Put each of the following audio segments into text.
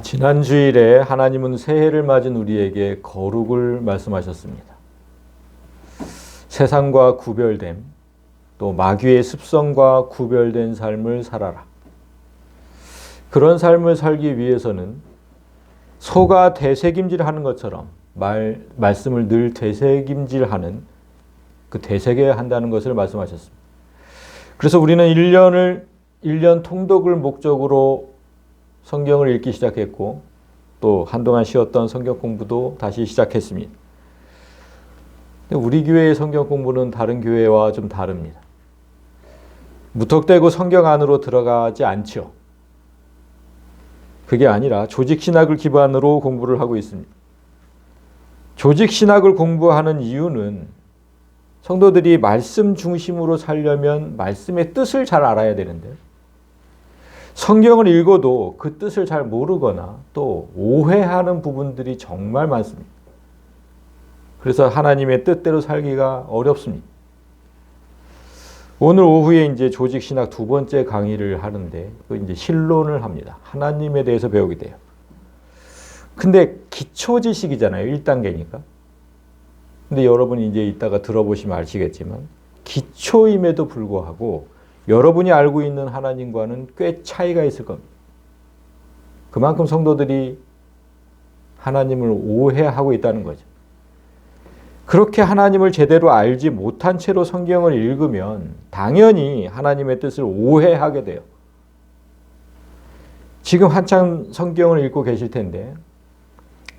지난 주일에 하나님은 새해를 맞은 우리에게 거룩을 말씀하셨습니다. 세상과 구별됨, 또 마귀의 습성과 구별된 삶을 살아라. 그런 삶을 살기 위해서는 소가 되새김질하는 것처럼 말씀을 늘 되새김질하는 그 되새겨야 한다는 것을 말씀하셨습니다. 그래서 우리는 1년 통독을 목적으로 성경을 읽기 시작했고 또 한동안 쉬었던 성경 공부도 다시 시작했습니다. 우리 교회의 성경 공부는 다른 교회와 좀 다릅니다. 무턱대고 성경 안으로 들어가지 않죠. 그게 아니라 조직신학을 기반으로 공부를 하고 있습니다. 조직신학을 공부하는 이유는 성도들이 말씀 중심으로 살려면 말씀의 뜻을 잘 알아야 되는데 성경을 읽어도 그 뜻을 잘 모르거나 또 오해하는 부분들이 정말 많습니다. 그래서 하나님의 뜻대로 살기가 어렵습니다. 오늘 오후에 이제 조직신학 두 번째 강의를 하는데 이제 신론을 합니다. 하나님에 대해서 배우게 돼요. 근데 기초 지식이잖아요. 1단계니까. 근데 여러분이 이제 이따가 들어보시면 아시겠지만 기초임에도 불구하고 여러분이 알고 있는 하나님과는 꽤 차이가 있을 겁니다. 그만큼 성도들이 하나님을 오해하고 있다는 거죠. 그렇게 하나님을 제대로 알지 못한 채로 성경을 읽으면 당연히 하나님의 뜻을 오해하게 돼요. 지금 한창 성경을 읽고 계실 텐데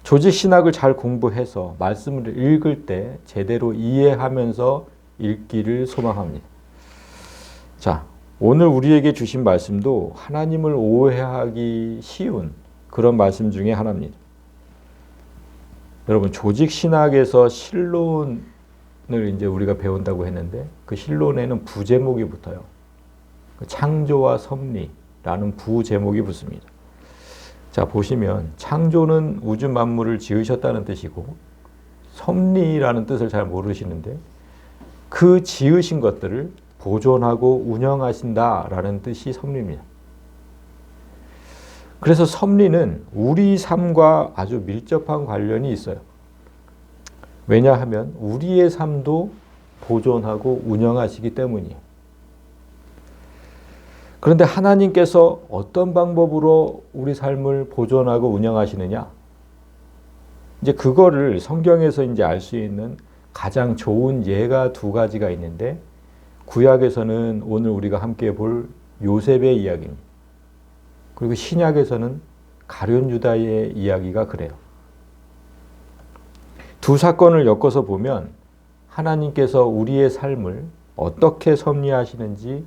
조직신학을 잘 공부해서 말씀을 읽을 때 제대로 이해하면서 읽기를 소망합니다. 자, 오늘 우리에게 주신 말씀도 하나님을 오해하기 쉬운 그런 말씀 중에 하나입니다. 여러분, 조직신학에서 신론을 이제 우리가 배운다고 했는데 그 신론에는 부제목이 붙어요. 창조와 섭리라는 부제목이 붙습니다. 자, 보시면 창조는 우주 만물을 지으셨다는 뜻이고 섭리라는 뜻을 잘 모르시는데 그 지으신 것들을 보존하고 운영하신다라는 뜻이 섭리입니다. 그래서 섭리는 우리 삶과 아주 밀접한 관련이 있어요. 왜냐하면 우리의 삶도 보존하고 운영하시기 때문이에요. 그런데 하나님께서 어떤 방법으로 우리 삶을 보존하고 운영하시느냐? 이제 그거를 성경에서 이제 알 수 있는 가장 좋은 예가 두 가지가 있는데 구약에서는 오늘 우리가 함께 볼 요셉의 이야기입니다. 그리고 신약에서는 가룟 유다의 이야기가 그래요. 두 사건을 엮어서 보면 하나님께서 우리의 삶을 어떻게 섭리하시는지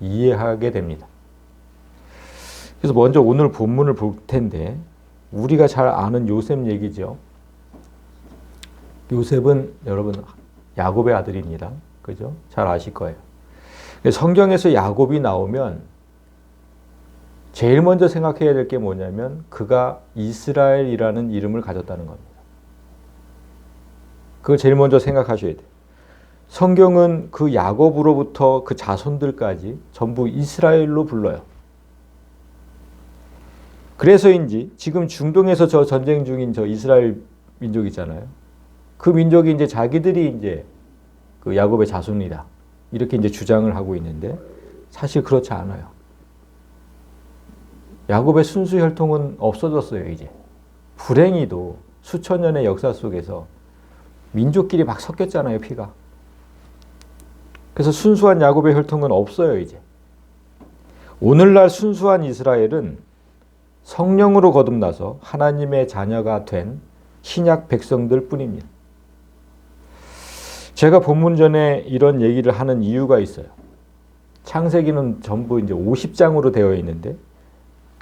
이해하게 됩니다. 그래서 먼저 오늘 본문을 볼 텐데 우리가 잘 아는 요셉 얘기죠. 요셉은 여러분 야곱의 아들입니다. 그죠? 잘 아실 거예요. 성경에서 야곱이 나오면 제일 먼저 생각해야 될 게 뭐냐면 그가 이스라엘이라는 이름을 가졌다는 겁니다. 그걸 제일 먼저 생각하셔야 돼요. 성경은 그 야곱으로부터 그 자손들까지 전부 이스라엘로 불러요. 그래서인지 지금 중동에서 저 전쟁 중인 저 이스라엘 민족 있잖아요. 그 민족이 이제 자기들이 이제 그 야곱의 자손이다. 이렇게 이제 주장을 하고 있는데 사실 그렇지 않아요. 야곱의 순수 혈통은 없어졌어요, 이제. 불행히도 수천 년의 역사 속에서 민족끼리 막 섞였잖아요, 피가. 그래서 순수한 야곱의 혈통은 없어요, 이제. 오늘날 순수한 이스라엘은 성령으로 거듭나서 하나님의 자녀가 된 신약 백성들 뿐입니다. 제가 본문 전에 이런 얘기를 하는 이유가 있어요. 창세기는 전부 이제 50장으로 되어 있는데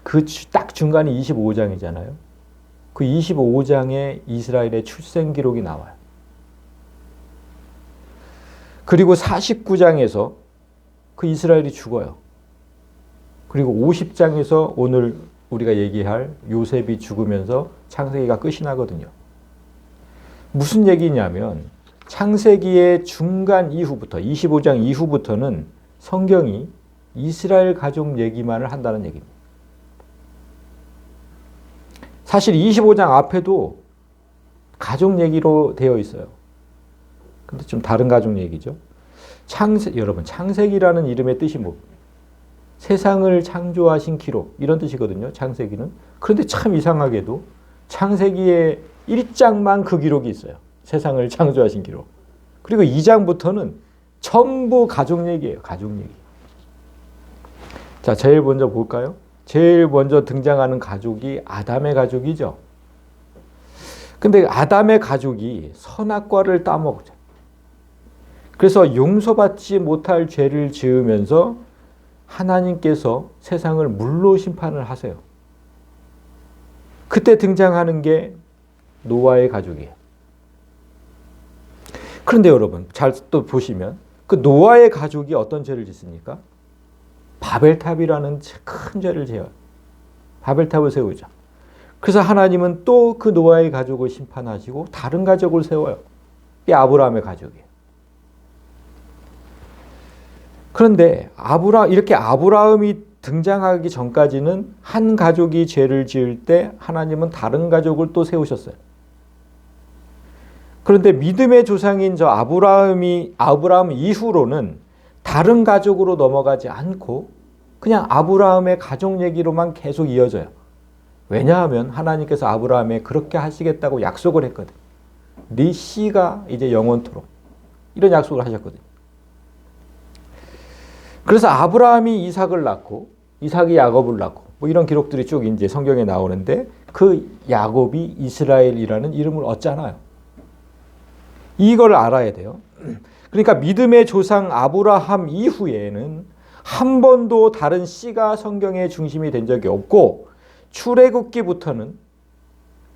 그 딱 중간이 25장이잖아요. 그 25장에 이스라엘의 출생 기록이 나와요. 그리고 49장에서 그 이스라엘이 죽어요. 그리고 50장에서 오늘 우리가 얘기할 요셉이 죽으면서 창세기가 끝이 나거든요. 무슨 얘기냐면 창세기의 중간 이후부터 25장 이후부터는 성경이 이스라엘 가족 얘기만을 한다는 얘기입니다. 사실 25장 앞에도 가족 얘기로 되어 있어요. 근데 좀 다른 가족 얘기죠. 여러분, 창세기라는 이름의 뜻이 뭐? 세상을 창조하신 기록, 이런 뜻이거든요. 창세기는. 그런데 참 이상하게도 창세기의 1장만 그 기록이 있어요. 세상을 창조하신 기록. 그리고 2장부터는 전부 가족 얘기예요. 가족 얘기. 자, 제일 먼저 볼까요? 제일 먼저 등장하는 가족이 아담의 가족이죠. 근데 아담의 가족이 선악과를 따먹죠. 그래서 용서받지 못할 죄를 지으면서 하나님께서 세상을 물로 심판을 하세요. 그때 등장하는 게 노아의 가족이에요. 그런데 여러분, 잘 또 보시면 그 노아의 가족이 어떤 죄를 짓습니까? 바벨탑이라는 큰 죄를 지어요. 바벨탑을 세우죠. 그래서 하나님은 또 그 노아의 가족을 심판하시고 다른 가족을 세워요. 이게 아브라함의 가족이에요. 그런데 이렇게 아브라함이 등장하기 전까지는 한 가족이 죄를 지을 때 하나님은 다른 가족을 또 세우셨어요. 그런데 믿음의 조상인 저 아브라함 이후로는 다른 가족으로 넘어가지 않고 그냥 아브라함의 가족 얘기로만 계속 이어져요. 왜냐하면 하나님께서 아브라함에 그렇게 하시겠다고 약속을 했거든. 네 씨가 이제 영원토록, 이런 약속을 하셨거든. 그래서 아브라함이 이삭을 낳고 이삭이 야곱을 낳고 뭐 이런 기록들이 쭉 이제 성경에 나오는데 그 야곱이 이스라엘이라는 이름을 얻잖아요. 이걸 알아야 돼요. 그러니까 믿음의 조상 아브라함 이후에는 한 번도 다른 씨가 성경의 중심이 된 적이 없고 출애굽기부터는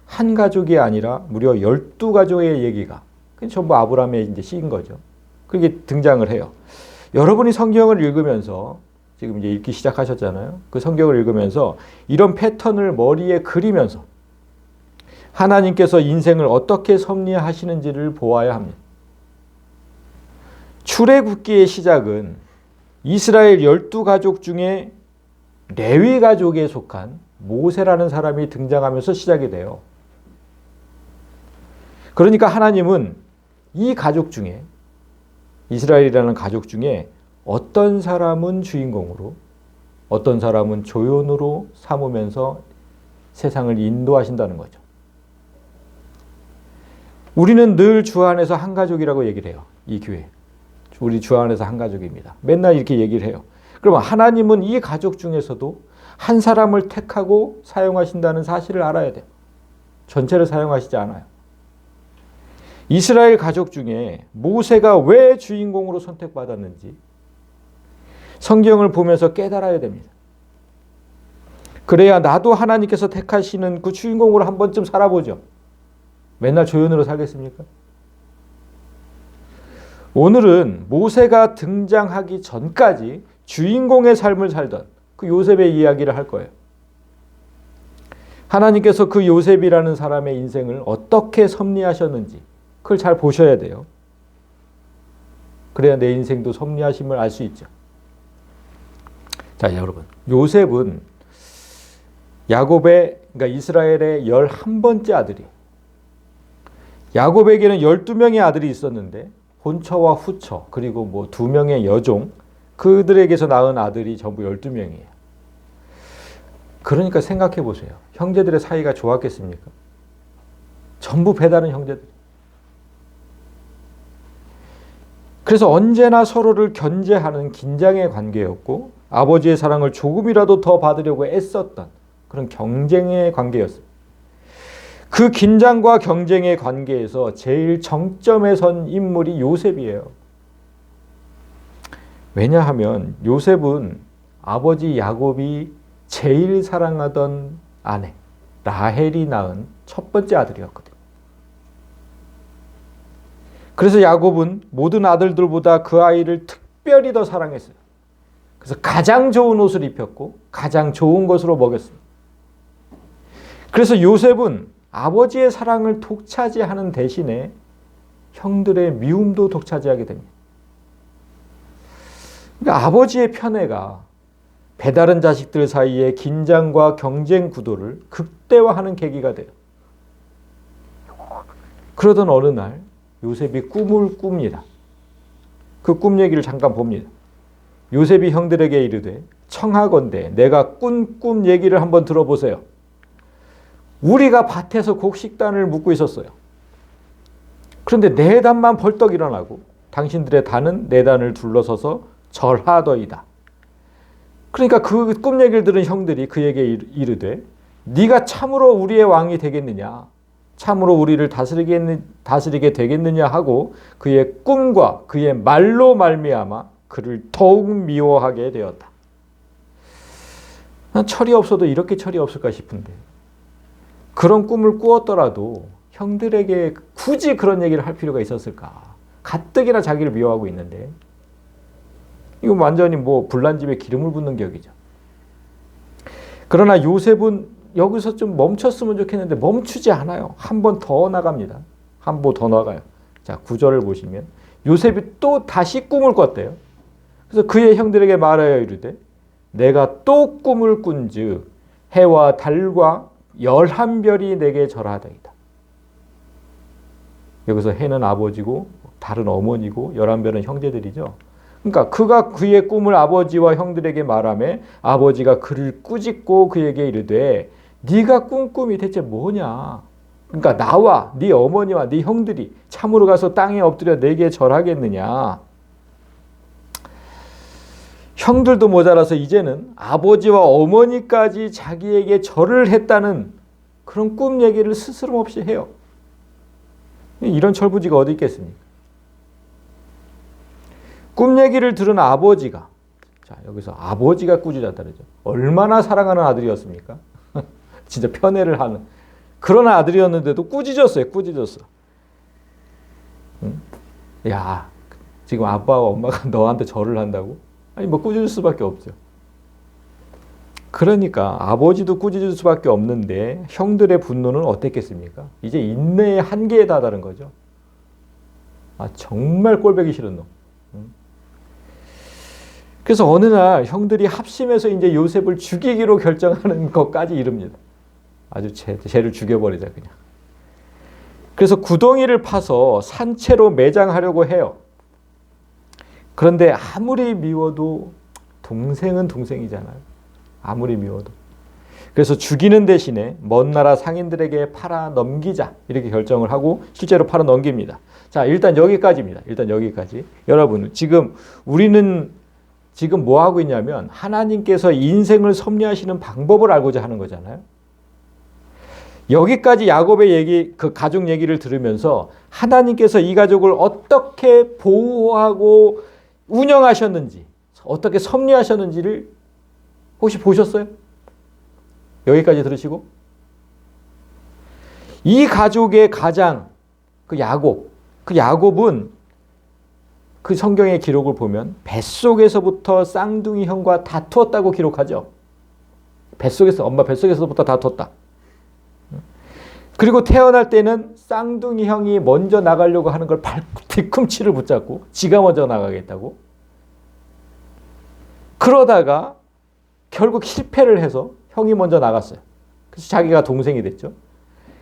한 가족이 아니라 무려 12가족의 얘기가 전부 아브라함의 이제 씨인 거죠. 그게 등장을 해요. 여러분이 성경을 읽으면서 지금 이제 읽기 시작하셨잖아요. 그 성경을 읽으면서 이런 패턴을 머리에 그리면서 하나님께서 인생을 어떻게 섭리하시는지를 보아야 합니다. 출애굽기의 시작은 이스라엘 12가족 중에 레위 가족에 속한 모세라는 사람이 등장하면서 시작이 돼요. 그러니까 하나님은 이 가족 중에 이스라엘이라는 가족 중에 어떤 사람은 주인공으로 어떤 사람은 조연으로 삼으면서 세상을 인도하신다는 거죠. 우리는 늘 주 안에서 한 가족이라고 얘기를 해요. 이 교회. 우리 주 안에서 한 가족입니다. 맨날 이렇게 얘기를 해요. 그러면 하나님은 이 가족 중에서도 한 사람을 택하고 사용하신다는 사실을 알아야 돼요. 전체를 사용하시지 않아요. 이스라엘 가족 중에 모세가 왜 주인공으로 선택받았는지 성경을 보면서 깨달아야 됩니다. 그래야 나도 하나님께서 택하시는 그 주인공으로 한 번쯤 살아보죠. 맨날 조연으로 살겠습니까? 오늘은 모세가 등장하기 전까지 주인공의 삶을 살던 그 요셉의 이야기를 할 거예요. 하나님께서 그 요셉이라는 사람의 인생을 어떻게 섭리하셨는지 그걸 잘 보셔야 돼요. 그래야 내 인생도 섭리하심을 알 수 있죠. 자, 여러분. 요셉은 그러니까 이스라엘의 11번째 아들이에요. 야곱에게는 12명의 아들이 있었는데 본처와 후처 그리고 뭐 2명의 여종 그들에게서 낳은 아들이 전부 12명이에요. 그러니까 생각해 보세요. 형제들의 사이가 좋았겠습니까? 전부 배다른 형제들. 그래서 언제나 서로를 견제하는 긴장의 관계였고 아버지의 사랑을 조금이라도 더 받으려고 애썼던 그런 경쟁의 관계였어요. 그 긴장과 경쟁의 관계에서 제일 정점에 선 인물이 요셉이에요. 왜냐하면 요셉은 아버지 야곱이 제일 사랑하던 아내 라헬이 낳은 첫 번째 아들이었거든요. 그래서 야곱은 모든 아들들보다 그 아이를 특별히 더 사랑했어요. 그래서 가장 좋은 옷을 입혔고 가장 좋은 것으로 먹였습니다. 그래서 요셉은 아버지의 사랑을 독차지하는 대신에 형들의 미움도 독차지하게 됩니다. 그러니까 아버지의 편애가 배다른 자식들 사이에 긴장과 경쟁 구도를 극대화하는 계기가 돼요. 그러던 어느 날 요셉이 꿈을 꿉니다. 그 꿈 얘기를 잠깐 봅니다. 요셉이 형들에게 이르되 청하건대 내가 꾼 꿈 얘기를 한번 들어보세요. 우리가 밭에서 곡식단을 묶고 있었어요. 그런데 네 단만 벌떡 일어나고 당신들의 단은 네 단을 둘러서서 절하더이다. 그러니까 그 꿈 얘기를 들은 형들이 그에게 이르되 네가 참으로 우리의 왕이 되겠느냐, 참으로 우리를 다스리게 되겠느냐 하고 그의 꿈과 그의 말로 말미암아 그를 더욱 미워하게 되었다. 난 철이 없어도 이렇게 철이 없을까 싶은데 그런 꿈을 꾸었더라도 형들에게 굳이 그런 얘기를 할 필요가 있었을까? 가뜩이나 자기를 미워하고 있는데 이건 완전히 뭐 불난 집에 기름을 붓는 격이죠. 그러나 요셉은 여기서 좀 멈췄으면 좋겠는데 멈추지 않아요. 한 번 더 나갑니다. 한 번 더 나가요. 자, 9절을 보시면 요셉이 또 다시 꿈을 꿨대요. 그래서 그의 형들에게 말하여 이르되 내가 또 꿈을 꾼즉 해와 달과 11별이 내게 절하더이다. 여기서 해는 아버지고 달은 어머니고 11별은 형제들이죠. 그러니까 그가 그의 꿈을 아버지와 형들에게 말하며 아버지가 그를 꾸짖고 그에게 이르되 네가 꾼 꿈이 대체 뭐냐? 그러니까 나와 네 어머니와 네 형들이 참으로 가서 땅에 엎드려 내게 절하겠느냐? 형들도 모자라서 이제는 아버지와 어머니까지 자기에게 절을 했다는 그런 꿈 얘기를 스스럼없이 해요. 이런 철부지가 어디 있겠습니까? 꿈 얘기를 들은 아버지가, 자, 여기서 아버지가 꾸짖었다 그러죠. 얼마나 사랑하는 아들이었습니까? 진짜 편애를 하는 그런 아들이었는데도 꾸짖었어요. 꾸짖었어. 응? 야, 지금 아빠와 엄마가 너한테 절을 한다고? 아니 뭐 꾸짖을 수밖에 없죠. 그러니까 아버지도 꾸짖을 수밖에 없는데 형들의 분노는 어땠겠습니까? 이제 인내의 한계에 다다른 거죠. 아, 정말 꼴보기 싫은 놈. 그래서 어느 날 형들이 합심해서 이제 요셉을 죽이기로 결정하는 것까지 이릅니다. 아주 쟤를 죽여버리자 그냥. 그래서 구덩이를 파서 산채로 매장하려고 해요. 그런데 아무리 미워도 동생은 동생이잖아요. 아무리 미워도. 그래서 죽이는 대신에 먼 나라 상인들에게 팔아 넘기자 이렇게 결정을 하고 실제로 팔아 넘깁니다. 자, 일단 여기까지입니다. 일단 여기까지. 여러분, 우리는 지금 뭐 하고 있냐면 하나님께서 인생을 섭리하시는 방법을 알고자 하는 거잖아요. 여기까지 야곱의 얘기, 그 가족 얘기를 들으면서 하나님께서 이 가족을 어떻게 보호하고 운영하셨는지, 어떻게 섭리하셨는지를 혹시 보셨어요? 여기까지 들으시고 이 가족의 가장 그 야곱은 그 성경의 기록을 보면 뱃속에서부터 쌍둥이 형과 다투었다고 기록하죠. 엄마 뱃속에서부터 다투었다. 그리고 태어날 때는 쌍둥이 형이 먼저 나가려고 하는 걸 뒤꿈치를 붙잡고 지가 먼저 나가겠다고. 그러다가 결국 실패를 해서 형이 먼저 나갔어요. 그래서 자기가 동생이 됐죠.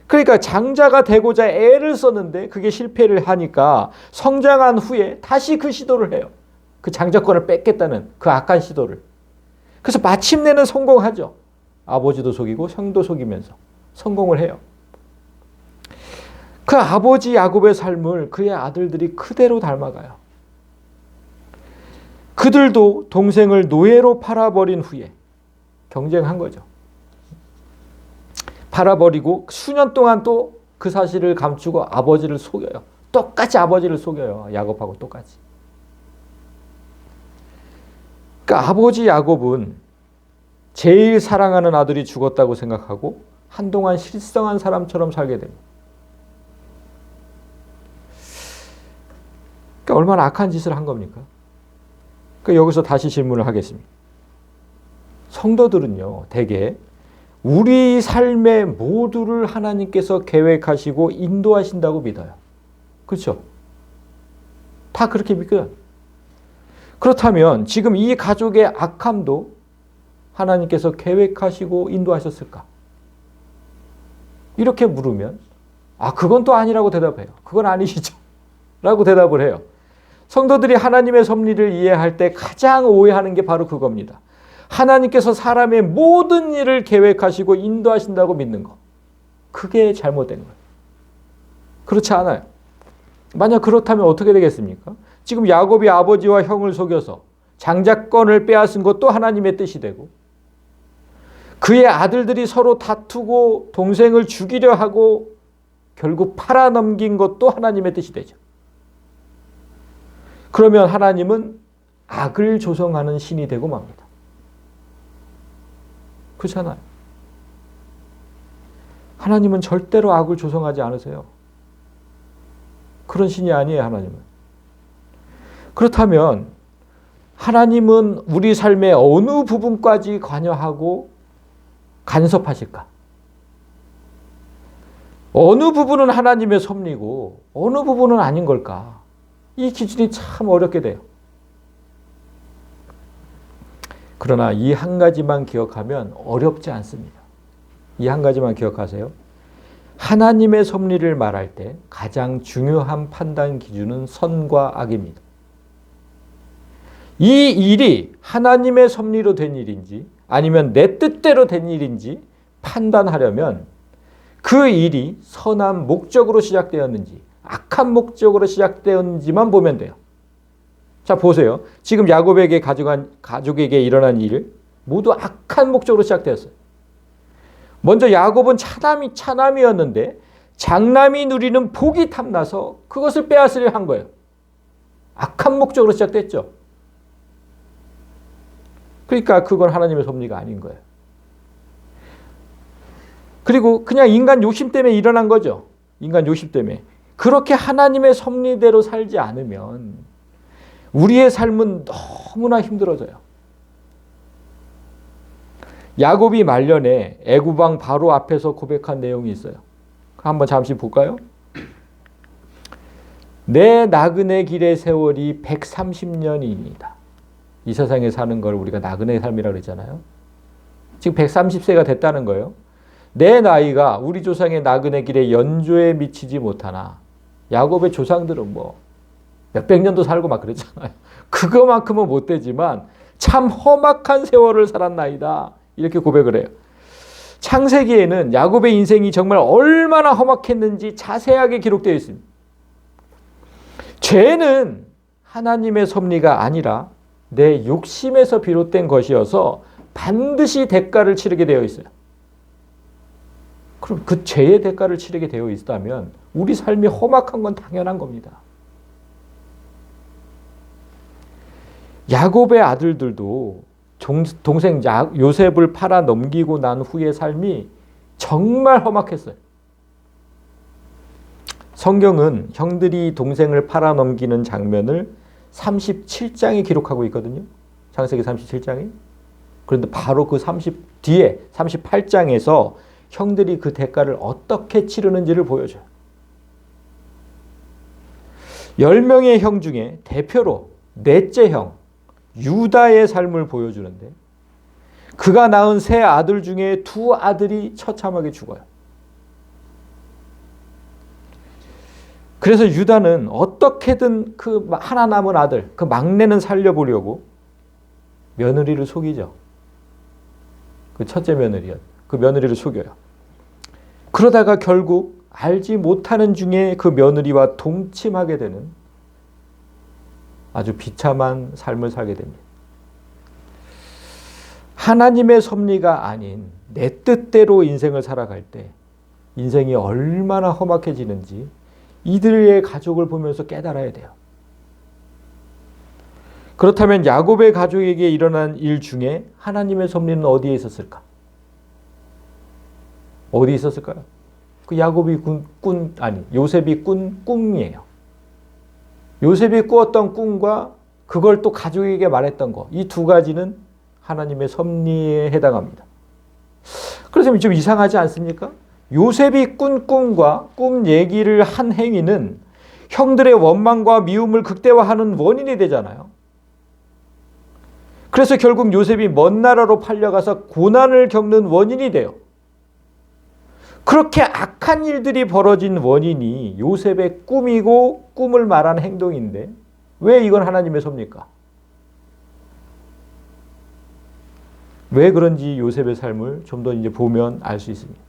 그러니까 장자가 되고자 애를 썼는데 그게 실패를 하니까 성장한 후에 다시 그 시도를 해요. 그 장자권을 뺏겠다는 그 악한 시도를. 그래서 마침내는 성공하죠. 아버지도 속이고 형도 속이면서 성공을 해요. 그 아버지 야곱의 삶을 그의 아들들이 그대로 닮아가요. 그들도 동생을 노예로 팔아버린 후에 경쟁한 거죠. 팔아버리고 수년 동안 또 그 사실을 감추고 아버지를 속여요. 똑같이 아버지를 속여요. 야곱하고 똑같이. 그러니까 아버지 야곱은 제일 사랑하는 아들이 죽었다고 생각하고 한동안 실성한 사람처럼 살게 됩니다. 그러니까 얼마나 악한 짓을 한 겁니까? 그러니까 여기서 다시 질문을 하겠습니다. 성도들은요, 대개 우리 삶의 모두를 하나님께서 계획하시고 인도하신다고 믿어요. 그렇죠? 다 그렇게 믿고요. 그렇다면 지금 이 가족의 악함도 하나님께서 계획하시고 인도하셨을까? 이렇게 물으면 그건 또 아니라고 대답해요. 그건 아니시죠. 라고 대답을 해요. 성도들이 하나님의 섭리를 이해할 때 가장 오해하는 게 바로 그겁니다. 하나님께서 사람의 모든 일을 계획하시고 인도하신다고 믿는 거. 그게 잘못된 거예요. 그렇지 않아요. 만약 그렇다면 어떻게 되겠습니까? 지금 야곱이 아버지와 형을 속여서 장자권을 빼앗은 것도 하나님의 뜻이 되고, 그의 아들들이 서로 다투고 동생을 죽이려 하고 결국 팔아넘긴 것도 하나님의 뜻이 되죠. 그러면 하나님은 악을 조성하는 신이 되고 맙니다. 그렇잖아요. 하나님은 절대로 악을 조성하지 않으세요. 그런 신이 아니에요, 하나님은. 그렇다면 하나님은 우리 삶의 어느 부분까지 관여하고 간섭하실까? 어느 부분은 하나님의 섭리고 어느 부분은 아닌 걸까? 이 기준이 참 어렵게 돼요. 그러나 이 한 가지만 기억하면 어렵지 않습니다. 이 한 가지만 기억하세요. 하나님의 섭리를 말할 때 가장 중요한 판단 기준은 선과 악입니다. 이 일이 하나님의 섭리로 된 일인지 아니면 내 뜻대로 된 일인지 판단하려면 그 일이 선한 목적으로 시작되었는지 악한 목적으로 시작되었는지만 보면 돼요. 자, 보세요. 지금 야곱에게 가족에게 일어난 일 모두 악한 목적으로 시작되었어요. 먼저 야곱은 차남이었는데 장남이 누리는 복이 탐나서 그것을 빼앗으려 한 거예요. 악한 목적으로 시작됐죠. 그러니까 그건 하나님의 섭리가 아닌 거예요. 그리고 그냥 인간 욕심 때문에 일어난 거죠. 인간 욕심 때문에. 그렇게 하나님의 섭리대로 살지 않으면 우리의 삶은 너무나 힘들어져요. 야곱이 말년에 애굽 왕 바로 앞에서 고백한 내용이 있어요. 한번 잠시 볼까요? 내 나그네 길의 세월이 130년이니이다. 이 세상에 사는 걸 우리가 나그네 삶이라고 그랬잖아요. 지금 130세가 됐다는 거예요. 내 나이가 우리 조상의 나그네 길의 연조에 미치지 못하나 야곱의 조상들은 뭐 몇백 년도 살고 막 그랬잖아요. 그거만큼은 못 되지만 참 험악한 세월을 살았나이다. 이렇게 고백을 해요. 창세기에는 야곱의 인생이 정말 얼마나 험악했는지 자세하게 기록되어 있습니다. 죄는 하나님의 섭리가 아니라 내 욕심에서 비롯된 것이어서 반드시 대가를 치르게 되어 있어요. 그럼 그 죄의 대가를 치르게 되어 있다면 우리 삶이 험악한 건 당연한 겁니다. 야곱의 아들들도 동생 요셉을 팔아 넘기고 난 후의 삶이 정말 험악했어요. 성경은 형들이 동생을 팔아 넘기는 장면을 37장에 기록하고 있거든요. 창세기 37장에. 그런데 바로 그 뒤에 38장에서 형들이 그 대가를 어떻게 치르는지를 보여줘요. 10명의 형 중에 대표로 넷째 형 유다의 삶을 보여주는데 그가 낳은 세 아들 중에 두 아들이 처참하게 죽어요. 그래서 유다는 어떻게든 그 하나 남은 아들, 그 막내는 살려보려고 며느리를 속이죠. 그 첫째 며느리였. 그 며느리를 속여요. 그러다가 결국 알지 못하는 중에 그 며느리와 동침하게 되는 아주 비참한 삶을 살게 됩니다. 하나님의 섭리가 아닌 내 뜻대로 인생을 살아갈 때 인생이 얼마나 험악해지는지 이들의 가족을 보면서 깨달아야 돼요. 그렇다면 야곱의 가족에게 일어난 일 중에 하나님의 섭리는 어디에 있었을까? 어디 있었을까요? 그 요셉이 꾼 꿈이에요. 요셉이 꾸었던 꿈과 그걸 또 가족에게 말했던 거, 이 두 가지는 하나님의 섭리에 해당합니다. 그래서 좀 이상하지 않습니까? 요셉이 꾼 꿈과 꿈 얘기를 한 행위는 형들의 원망과 미움을 극대화하는 원인이 되잖아요. 그래서 결국 요셉이 먼 나라로 팔려가서 고난을 겪는 원인이 돼요. 그렇게 악한 일들이 벌어진 원인이 요셉의 꿈이고 꿈을 말한 행동인데 왜 이건 하나님의 섭니까? 왜 그런지 요셉의 삶을 좀 더 이제 보면 알 수 있습니다.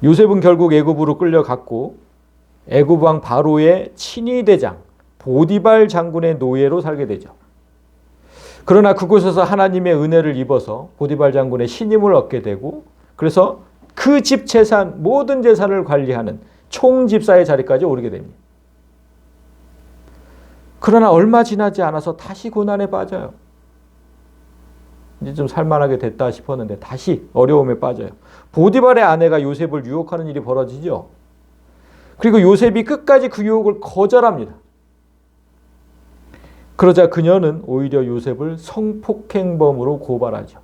요셉은 결국 애굽으로 끌려갔고 애굽 왕 바로의 친위 대장 보디발 장군의 노예로 살게 되죠. 그러나 그곳에서 하나님의 은혜를 입어서 보디발 장군의 신임을 얻게 되고 그래서 그 집 재산, 모든 재산을 관리하는 총집사의 자리까지 오르게 됩니다. 그러나 얼마 지나지 않아서 다시 고난에 빠져요. 이제 좀 살만하게 됐다 싶었는데 다시 어려움에 빠져요. 보디발의 아내가 요셉을 유혹하는 일이 벌어지죠. 그리고 요셉이 끝까지 그 유혹을 거절합니다. 그러자 그녀는 오히려 요셉을 성폭행범으로 고발하죠.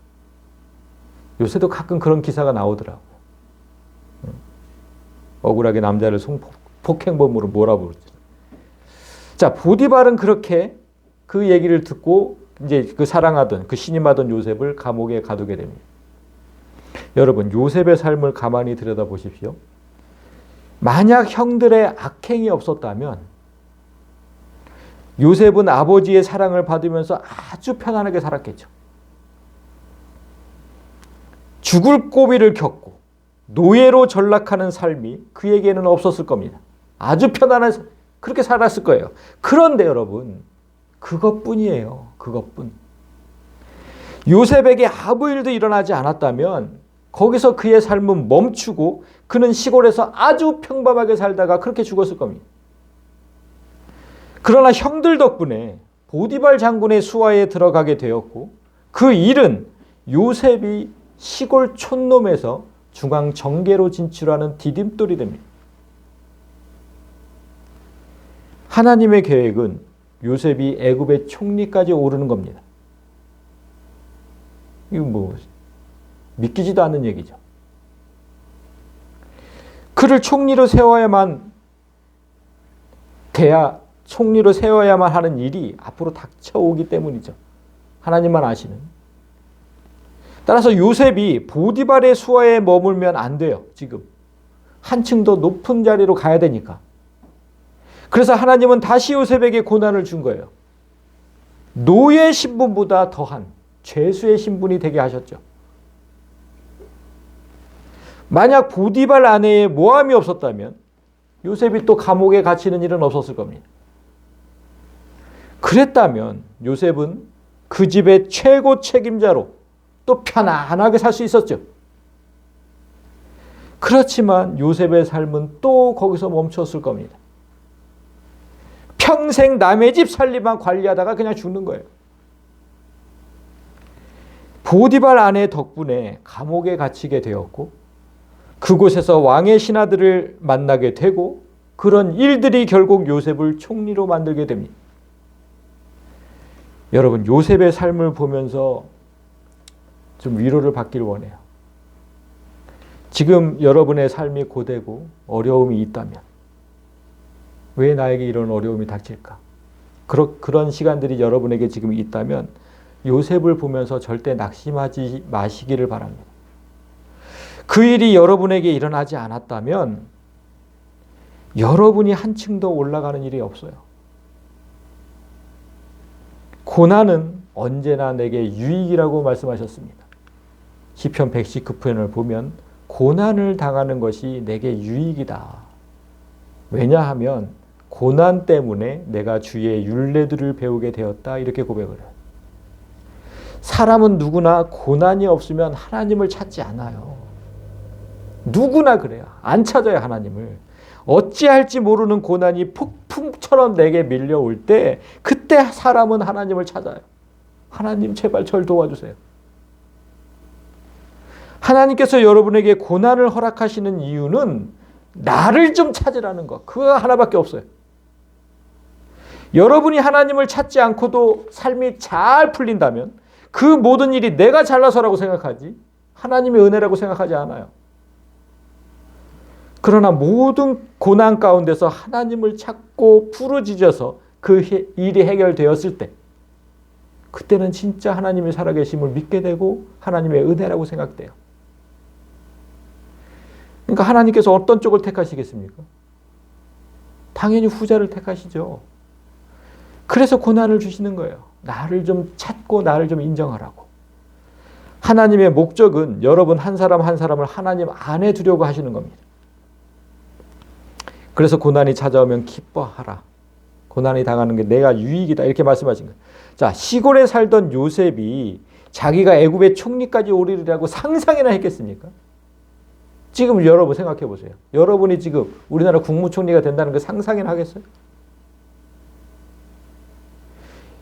요새도 가끔 그런 기사가 나오더라고. 억울하게 남자를 성폭행범으로 몰아부르죠. 자, 보디발은 그렇게 그 얘기를 듣고 이제 그 사랑하던 그 신임하던 요셉을 감옥에 가두게 됩니다. 여러분, 요셉의 삶을 가만히 들여다보십시오. 만약 형들의 악행이 없었다면 요셉은 아버지의 사랑을 받으면서 아주 편안하게 살았겠죠. 죽을 고비를 겪고 노예로 전락하는 삶이 그에게는 없었을 겁니다. 아주 편안한 그렇게 살았을 거예요. 그런데 여러분, 그것뿐이에요. 그것뿐. 요셉에게 아무 일도 일어나지 않았다면 거기서 그의 삶은 멈추고 그는 시골에서 아주 평범하게 살다가 그렇게 죽었을 겁니다. 그러나 형들 덕분에 보디발 장군의 수하에 들어가게 되었고 그 일은 요셉이 시골 촌놈에서 중앙 정계로 진출하는 디딤돌이 됩니다. 하나님의 계획은 요셉이 애굽의 총리까지 오르는 겁니다. 이거 뭐 믿기지도 않는 얘기죠. 그를 총리로 세워야만 총리로 세워야만 하는 일이 앞으로 닥쳐오기 때문이죠. 하나님만 아시는. 따라서 요셉이 보디발의 수하에 머물면 안 돼요. 지금 한층 더 높은 자리로 가야 되니까. 그래서 하나님은 다시 요셉에게 고난을 준 거예요. 노예 신분보다 더한 죄수의 신분이 되게 하셨죠. 만약 보디발 아내의 모함이 없었다면 요셉이 또 감옥에 갇히는 일은 없었을 겁니다. 그랬다면 요셉은 그 집의 최고 책임자로 또 편안하게 살 수 있었죠. 그렇지만 요셉의 삶은 또 거기서 멈췄을 겁니다. 평생 남의 집 살림만 관리하다가 그냥 죽는 거예요. 보디발 아내 덕분에 감옥에 갇히게 되었고 그곳에서 왕의 신하들을 만나게 되고 그런 일들이 결국 요셉을 총리로 만들게 됩니다. 여러분, 요셉의 삶을 보면서 좀 위로를 받기를 원해요. 지금 여러분의 삶이 고되고 어려움이 있다면 왜 나에게 이런 어려움이 닥칠까? 그런 시간들이 여러분에게 지금 있다면 요셉을 보면서 절대 낙심하지 마시기를 바랍니다. 그 일이 여러분에게 일어나지 않았다면 여러분이 한층 더 올라가는 일이 없어요. 고난은 언제나 내게 유익이라고 말씀하셨습니다. 시편 119편을 보면 고난을 당하는 것이 내게 유익이다. 왜냐하면 고난 때문에 내가 주의 율례들을 배우게 되었다. 이렇게 고백을 해요. 사람은 누구나 고난이 없으면 하나님을 찾지 않아요. 누구나 그래요. 안 찾아요, 하나님을. 어찌할지 모르는 고난이 폭풍처럼 내게 밀려올 때 그때 사람은 하나님을 찾아요. 하나님 제발 절 도와주세요. 하나님께서 여러분에게 고난을 허락하시는 이유는 나를 좀 찾으라는 것. 그거 하나밖에 없어요. 여러분이 하나님을 찾지 않고도 삶이 잘 풀린다면 그 모든 일이 내가 잘나서라고 생각하지 하나님의 은혜라고 생각하지 않아요. 그러나 모든 고난 가운데서 하나님을 찾고 부르짖어서 그 일이 해결되었을 때 그때는 진짜 하나님의 살아계심을 믿게 되고 하나님의 은혜라고 생각돼요. 그러니까 하나님께서 어떤 쪽을 택하시겠습니까? 당연히 후자를 택하시죠. 그래서 고난을 주시는 거예요. 나를 좀 찾고 나를 좀 인정하라고. 하나님의 목적은 여러분 한 사람 한 사람을 하나님 안에 두려고 하시는 겁니다. 그래서 고난이 찾아오면 기뻐하라. 고난이 당하는 게 내가 유익이다. 이렇게 말씀하신 거예요. 자, 시골에 살던 요셉이 자기가 애굽의 총리까지 오르리라고 상상이나 했겠습니까? 지금 여러분 생각해 보세요. 여러분이 지금 우리나라 국무총리가 된다는 거 상상이나 하겠어요?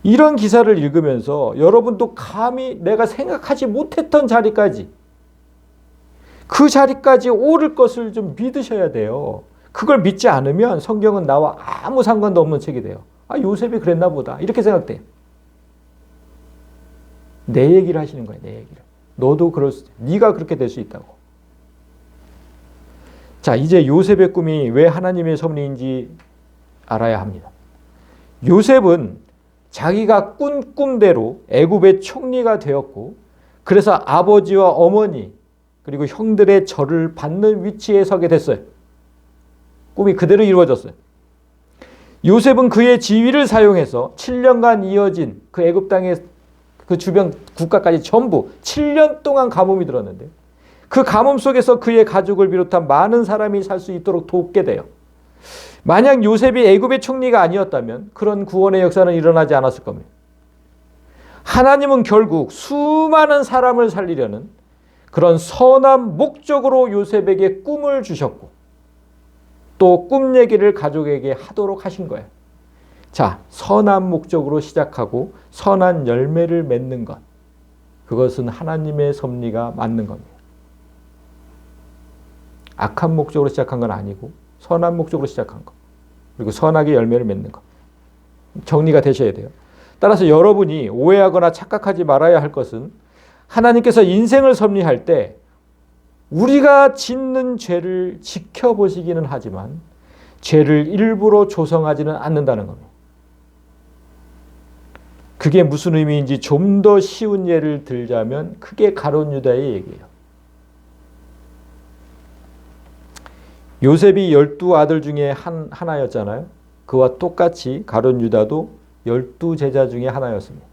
이런 기사를 읽으면서 여러분도 감히 내가 생각하지 못했던 자리까지, 그 자리까지 오를 것을 좀 믿으셔야 돼요. 그걸 믿지 않으면 성경은 나와 아무 상관도 없는 책이 돼요. 아, 요셉이 그랬나 보다. 이렇게 생각돼요. 내 얘기를 하시는 거예요. 내 얘기를. 너도 그럴 수, 네가 그렇게 될 수 있다고. 자, 이제 요셉의 꿈이 왜 하나님의 섭리인지 알아야 합니다. 요셉은 자기가 꾼 꿈대로 애굽의 총리가 되었고, 그래서 아버지와 어머니 그리고 형들의 절을 받는 위치에 서게 됐어요. 꿈이 그대로 이루어졌어요. 요셉은 그의 지위를 사용해서 7년간 이어진 그 애굽 땅의 그 주변 국가까지 전부 7년 동안 가뭄이 들었는데, 그 가뭄 속에서 그의 가족을 비롯한 많은 사람이 살 수 있도록 돕게 돼요. 만약 요셉이 애굽의 총리가 아니었다면 그런 구원의 역사는 일어나지 않았을 겁니다. 하나님은 결국 수많은 사람을 살리려는 그런 선한 목적으로 요셉에게 꿈을 주셨고, 또 꿈 얘기를 가족에게 하도록 하신 거예요. 자, 선한 목적으로 시작하고 선한 열매를 맺는 것, 그것은 하나님의 섭리가 맞는 겁니다. 악한 목적으로 시작한 건 아니고 선한 목적으로 시작한 것, 그리고 선하게 열매를 맺는 것, 정리가 되셔야 돼요. 따라서 여러분이 오해하거나 착각하지 말아야 할 것은, 하나님께서 인생을 섭리할 때 우리가 짓는 죄를 지켜보시기는 하지만 죄를 일부러 조성하지는 않는다는 겁니다. 그게 무슨 의미인지 좀 더 쉬운 예를 들자면 크게 가룟 유다의 얘기예요. 요셉이 12아들 중에 하나였잖아요. 그와 똑같이 가룟 유다도 12제자 중에 하나였습니다.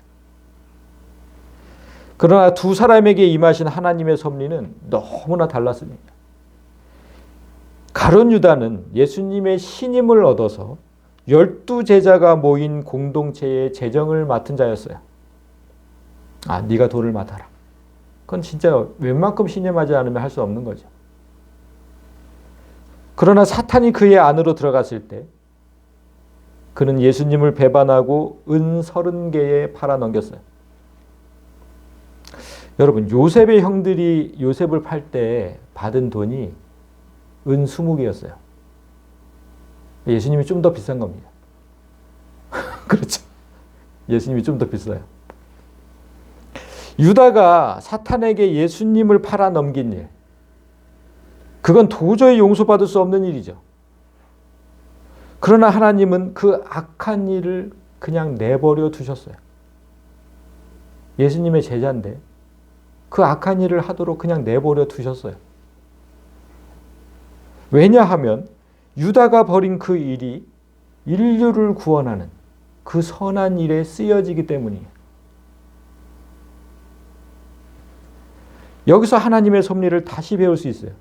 그러나 두 사람에게 임하신 하나님의 섭리는 너무나 달랐습니다. 가룟 유다는 예수님의 신임을 얻어서 12제자가 모인 공동체의 재정을 맡은 자였어요. 아, 네가 돈을 맡아라. 그건 진짜 웬만큼 신임하지 않으면 할 수 없는 거죠. 그러나 사탄이 그의 안으로 들어갔을 때 그는 예수님을 배반하고 은 30개에 팔아 넘겼어요. 여러분, 요셉의 형들이 요셉을 팔 때 받은 돈이 은 20개였어요. 예수님이 좀 더 비싼 겁니다. 그렇죠. 예수님이 좀 더 비싸요. 유다가 사탄에게 예수님을 팔아 넘긴 일, 그건 도저히 용서받을 수 없는 일이죠. 그러나 하나님은 그 악한 일을 그냥 내버려 두셨어요. 예수님의 제자인데 그 악한 일을 하도록 그냥 내버려 두셨어요. 왜냐하면 유다가 벌인 그 일이 인류를 구원하는 그 선한 일에 쓰여지기 때문이에요. 여기서 하나님의 섭리를 다시 배울 수 있어요.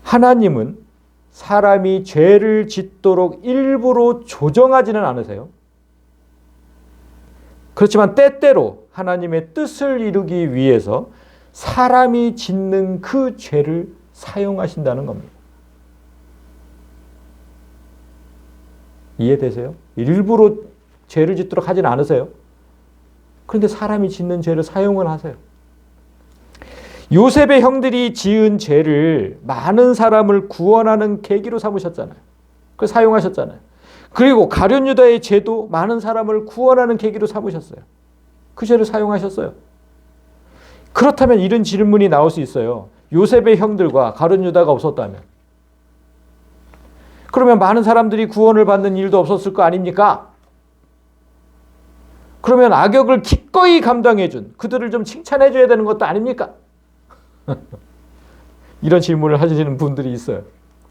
하나님은 사람이 죄를 짓도록 일부러 조정하지는 않으세요. 그렇지만 때때로 하나님의 뜻을 이루기 위해서 사람이 짓는 그 죄를 사용하신다는 겁니다. 이해되세요? 일부러 죄를 짓도록 하진 않으세요. 그런데 사람이 짓는 죄를 사용을 하세요. 요셉의 형들이 지은 죄를 많은 사람을 구원하는 계기로 삼으셨잖아요. 그걸 사용하셨잖아요. 그리고 가룟 유다의 죄도 많은 사람을 구원하는 계기로 삼으셨어요. 그 죄를 사용하셨어요. 그렇다면 이런 질문이 나올 수 있어요. 요셉의 형들과 가룟 유다가 없었다면, 그러면 많은 사람들이 구원을 받는 일도 없었을 거 아닙니까? 그러면 악역을 기꺼이 감당해준 그들을 좀 칭찬해줘야 되는 것도 아닙니까? 이런 질문을 하시는 분들이 있어요.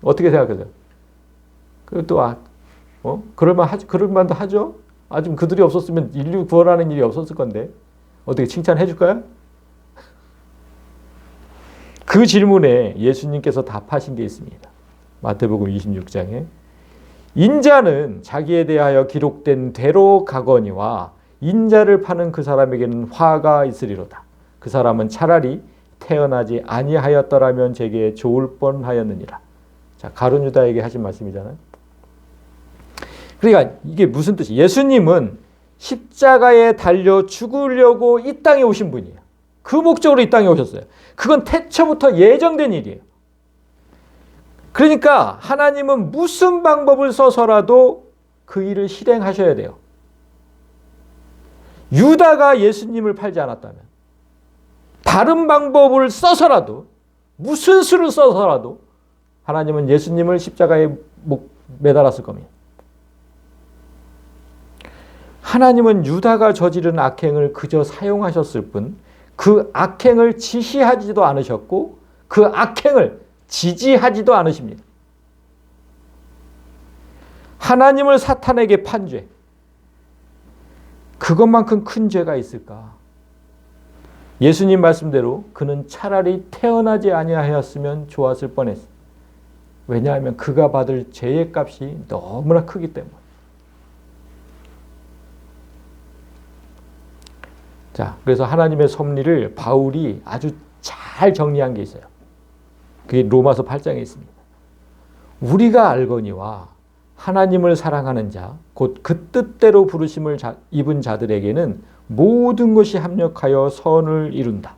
어떻게 생각하세요? 또 그럴만도 하죠. 좀 그들이 없었으면 인류 구원하는 일이 없었을 건데 어떻게 칭찬해 줄까요? 그 질문에 예수님께서 답하신 게 있습니다. 마태복음 26장에 인자는 자기에 대하여 기록된 대로 가거니와 인자를 파는 그 사람에게는 화가 있으리로다. 그 사람은 차라리 태어나지 아니하였더라면 제게 좋을 뻔하였느니라. 자, 가룟 유다에게 하신 말씀이잖아요. 그러니까 이게 무슨 뜻이에요? 예수님은 십자가에 달려 죽으려고 이 땅에 오신 분이에요. 그 목적으로 이 땅에 오셨어요. 그건 태초부터 예정된 일이에요. 그러니까 하나님은 무슨 방법을 써서라도 그 일을 실행하셔야 돼요. 유다가 예수님을 팔지 않았다면, 다른 방법을 써서라도, 무슨 수를 써서라도 하나님은 예수님을 십자가에 매달았을 겁니다. 하나님은 유다가 저지른 악행을 그저 사용하셨을 뿐 그 악행을 지시하지도 않으셨고 그 악행을 지지하지도 않으십니다. 하나님을 사탄에게 판 죄, 그것만큼 큰 죄가 있을까? 예수님 말씀대로 그는 차라리 태어나지 아니하였으면 좋았을 뻔했어요. 왜냐하면 그가 받을 죄의 값이 너무나 크기 때문에. 자, 그래서 하나님의 섭리를 바울이 아주 잘 정리한 게 있어요. 그게 로마서 8장에 있습니다. 우리가 알거니와 하나님을 사랑하는 자, 곧 그 뜻대로 부르심을 입은 자들에게는 모든 것이 합력하여 선을 이룬다.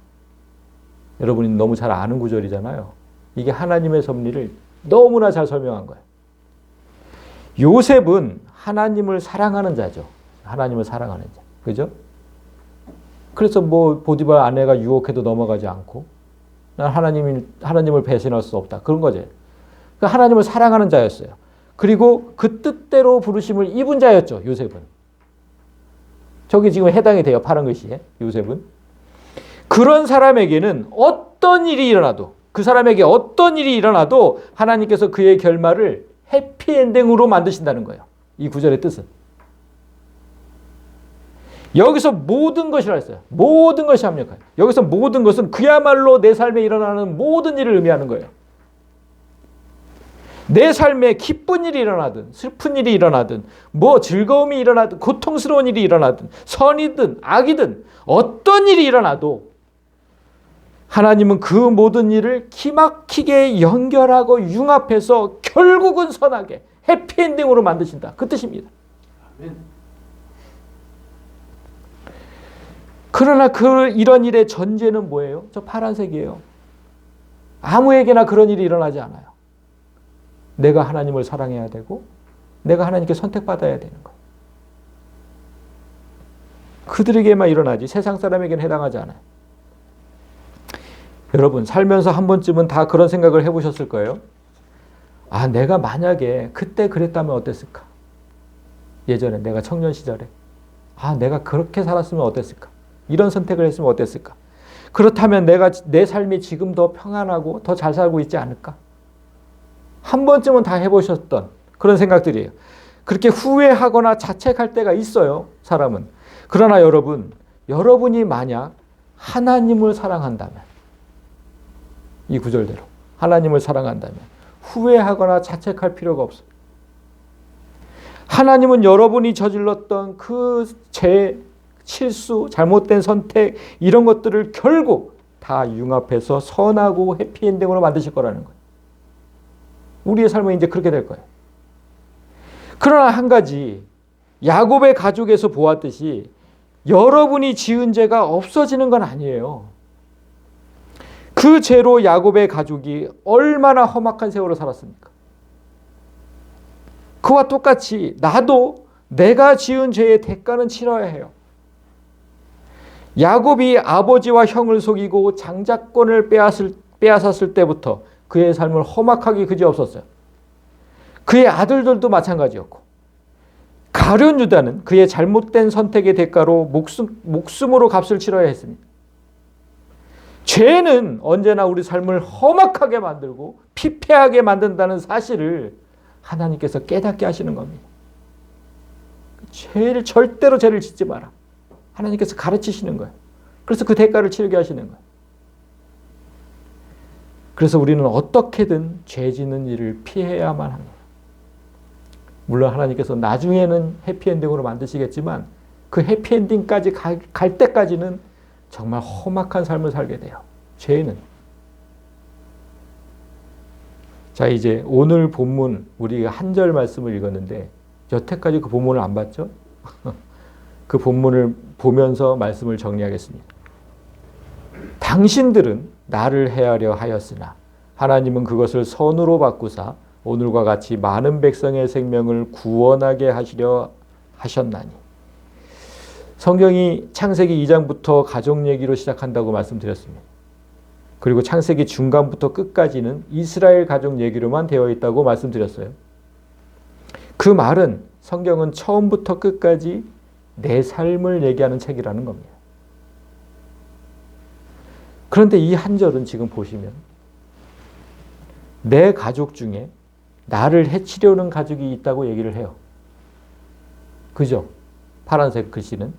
여러분이 너무 잘 아는 구절이잖아요. 이게 하나님의 섭리를 너무나 잘 설명한 거예요. 요셉은 하나님을 사랑하는 자죠. 하나님을 사랑하는 자. 그죠? 그래서 보디발 아내가 유혹해도 넘어가지 않고 난 하나님을 배신할 수 없다. 그런 거죠. 그러니까 하나님을 사랑하는 자였어요. 그리고 그 뜻대로 부르심을 입은 자였죠. 요셉은. 저기 지금 해당이 돼요. 파란 글씨에. 요셉은. 그런 사람에게는 어떤 일이 일어나도 그 사람에게 어떤 일이 일어나도 하나님께서 그의 결말을 해피엔딩으로 만드신다는 거예요. 이 구절의 뜻은. 여기서 모든 것이라 했어요. 모든 것이 합력해요. 여기서 모든 것은 그야말로 내 삶에 일어나는 모든 일을 의미하는 거예요. 내 삶에 기쁜 일이 일어나든 슬픈 일이 일어나든 즐거움이 일어나든 고통스러운 일이 일어나든 선이든 악이든 어떤 일이 일어나도 하나님은 그 모든 일을 기막히게 연결하고 융합해서 결국은 선하게 해피엔딩으로 만드신다. 그 뜻입니다. 아멘. 그러나 이런 일의 전제는 뭐예요? 저 파란색이에요. 아무에게나 그런 일이 일어나지 않아요. 내가 하나님을 사랑해야 되고 내가 하나님께 선택받아야 되는 거예요. 그들에게만 일어나지 세상 사람에게는 해당하지 않아요. 여러분 살면서 한 번쯤은 다 그런 생각을 해보셨을 거예요. 내가 만약에 그때 그랬다면 어땠을까? 예전에 내가 청년 시절에 내가 그렇게 살았으면 어땠을까? 이런 선택을 했으면 어땠을까? 그렇다면 내 삶이 지금 더 평안하고 더 잘 살고 있지 않을까? 한 번쯤은 다 해보셨던 그런 생각들이에요. 그렇게 후회하거나 자책할 때가 있어요, 사람은. 그러나 여러분이 만약 하나님을 사랑한다면, 이 구절대로 하나님을 사랑한다면 후회하거나 자책할 필요가 없어요. 하나님은 여러분이 저질렀던 그 죄, 실수, 잘못된 선택 이런 것들을 결국 다 융합해서 선하고 해피엔딩으로 만드실 거라는 거예요. 우리의 삶은 이제 그렇게 될 거예요. 그러나 한 가지 야곱의 가족에서 보았듯이 여러분이 지은 죄가 없어지는 건 아니에요. 그 죄로 야곱의 가족이 얼마나 험악한 세월을 살았습니까? 그와 똑같이 나도 내가 지은 죄의 대가는 치러야 해요. 야곱이 아버지와 형을 속이고 장자권을 빼앗았을 때부터 그의 삶을 험악하기 그지없었어요. 그의 아들들도 마찬가지였고 가룟 유다는 그의 잘못된 선택의 대가로 목숨으로 값을 치러야 했습니다. 죄는 언제나 우리 삶을 험악하게 만들고 피폐하게 만든다는 사실을 하나님께서 깨닫게 하시는 겁니다. 절대로 죄를 짓지 마라. 하나님께서 가르치시는 거예요. 그래서 그 대가를 치르게 하시는 거예요. 그래서 우리는 어떻게든 죄 짓는 일을 피해야만 합니다. 물론 하나님께서 나중에는 해피엔딩으로 만드시겠지만 그 해피엔딩까지 갈 때까지는 정말 험악한 삶을 살게 돼요. 죄는. 자, 이제 오늘 본문 우리가 한 절 말씀을 읽었는데 여태까지 그 본문을 안 봤죠? 그 본문을 보면서 말씀을 정리하겠습니다. 당신들은 나를 해하려 하였으나 하나님은 그것을 선으로 바꾸사 오늘과 같이 많은 백성의 생명을 구원하게 하시려 하셨나니. 성경이 창세기 2장부터 가족 얘기로 시작한다고 말씀드렸습니다. 그리고 창세기 중간부터 끝까지는 이스라엘 가족 얘기로만 되어 있다고 말씀드렸어요. 그 말은 성경은 처음부터 끝까지 내 삶을 얘기하는 책이라는 겁니다. 그런데 이 한 절은 지금 보시면 내 가족 중에 나를 해치려는 가족이 있다고 얘기를 해요. 그죠? 파란색 글씨는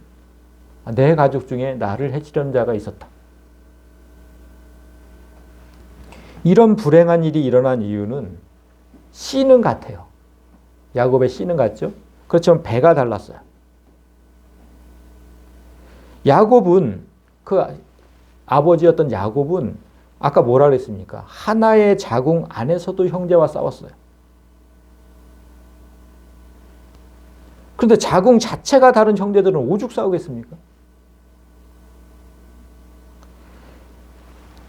내 가족 중에 나를 해치려는 자가 있었다. 이런 불행한 일이 일어난 이유는 씨는 같아요. 야곱의 씨는 같죠? 그렇지만 배가 달랐어요. 야곱은 그 아버지였던 야곱은 아까 뭐라 그랬습니까? 하나의 자궁 안에서도 형제와 싸웠어요. 그런데 자궁 자체가 다른 형제들은 오죽 싸우겠습니까?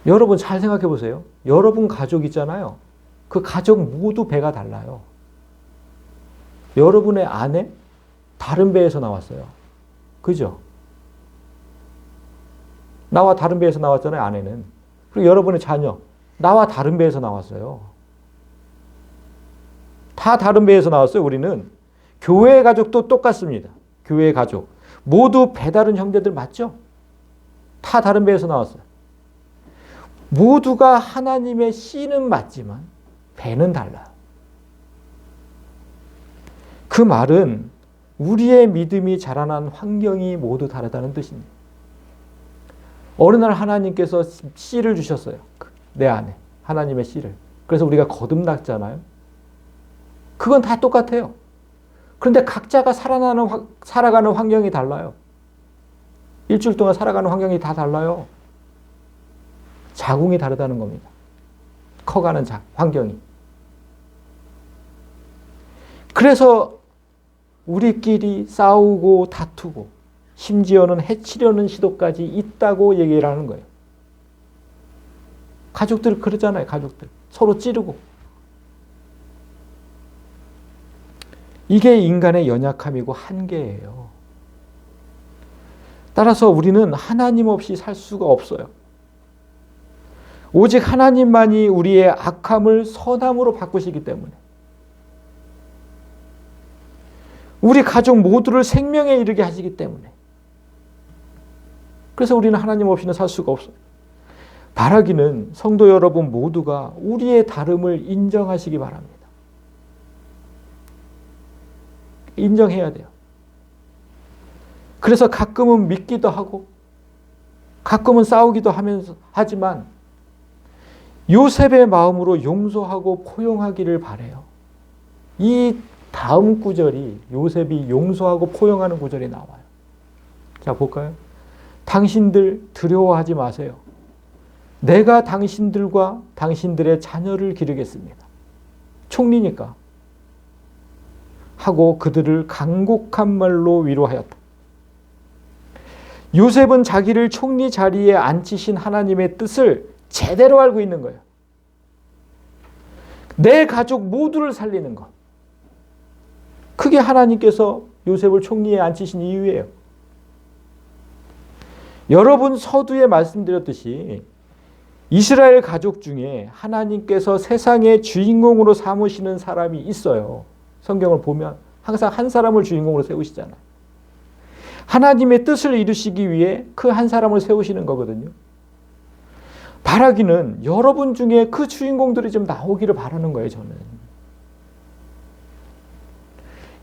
여러분 잘 생각해 보세요. 여러분 가족 있잖아요. 그 가족 모두 배가 달라요. 여러분의 아내 다른 배에서 나왔어요. 그죠? 나와 다른 배에서 나왔잖아요, 아내는. 그리고 여러분의 자녀 나와 다른 배에서 나왔어요. 다 다른 배에서 나왔어요, 우리는. 교회의 가족도 똑같습니다. 교회의 가족. 모두 배 다른 형제들 맞죠? 다 다른 배에서 나왔어요. 모두가 하나님의 씨는 맞지만 배는 달라요. 그 말은 우리의 믿음이 자라난 환경이 모두 다르다는 뜻입니다. 어느 날 하나님께서 씨를 주셨어요. 내 안에 하나님의 씨를. 그래서 우리가 거듭났잖아요. 그건 다 똑같아요. 그런데 각자가 살아가는 환경이 달라요. 일주일 동안 살아가는 환경이 다 달라요. 자궁이 다르다는 겁니다. 커가는 환경이. 그래서 우리끼리 싸우고 다투고 심지어는 해치려는 시도까지 있다고 얘기를 하는 거예요. 가족들 그러잖아요. 가족들. 서로 찌르고. 이게 인간의 연약함이고 한계예요. 따라서 우리는 하나님 없이 살 수가 없어요. 오직 하나님만이 우리의 악함을 선함으로 바꾸시기 때문에. 우리 가족 모두를 생명에 이르게 하시기 때문에. 그래서 우리는 하나님 없이는 살 수가 없어요. 바라기는 성도 여러분 모두가 우리의 다름을 인정하시기 바랍니다. 인정해야 돼요. 그래서 가끔은 믿기도 하고 가끔은 싸우기도 하지만 요셉의 마음으로 용서하고 포용하기를 바라요. 이 다음 구절이 요셉이 용서하고 포용하는 구절이 나와요. 자, 볼까요? 당신들 두려워하지 마세요. 내가 당신들과 당신들의 자녀를 기르겠습니다. 총리니까. 하고 그들을 간곡한 말로 위로하였다. 요셉은 자기를 총리 자리에 앉히신 하나님의 뜻을 제대로 알고 있는 거예요. 내 가족 모두를 살리는 것. 그게 하나님께서 요셉을 총리에 앉히신 이유예요. 여러분 서두에 말씀드렸듯이 이스라엘 가족 중에 하나님께서 세상의 주인공으로 삼으시는 사람이 있어요. 성경을 보면 항상 한 사람을 주인공으로 세우시잖아요. 하나님의 뜻을 이루시기 위해 그 한 사람을 세우시는 거거든요. 바라기는 여러분 중에 그 주인공들이 좀 나오기를 바라는 거예요, 저는.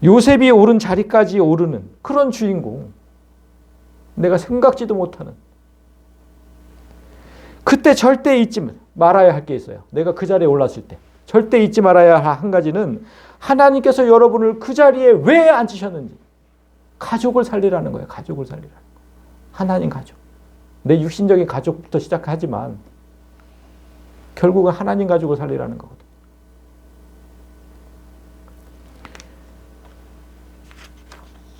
요셉이 오른 자리까지 오르는 그런 주인공. 내가 생각지도 못하는. 그때 절대 잊지 말아야 할 게 있어요. 내가 그 자리에 올랐을 때. 절대 잊지 말아야 할 한 가지는 하나님께서 여러분을 그 자리에 왜 앉히셨는지. 가족을 살리라는 거예요. 가족을 살리라는 거예요. 하나님 가족. 내 육신적인 가족부터 시작하지만 결국은 하나님 가족을 살리라는 거거든요.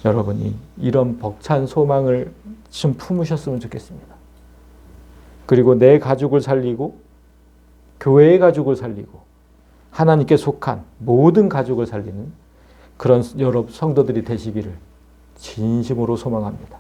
여러분이 이런 벅찬 소망을 좀 품으셨으면 좋겠습니다. 그리고 내 가족을 살리고 교회의 가족을 살리고 하나님께 속한 모든 가족을 살리는 그런 여러 성도들이 되시기를 진심으로 소망합니다.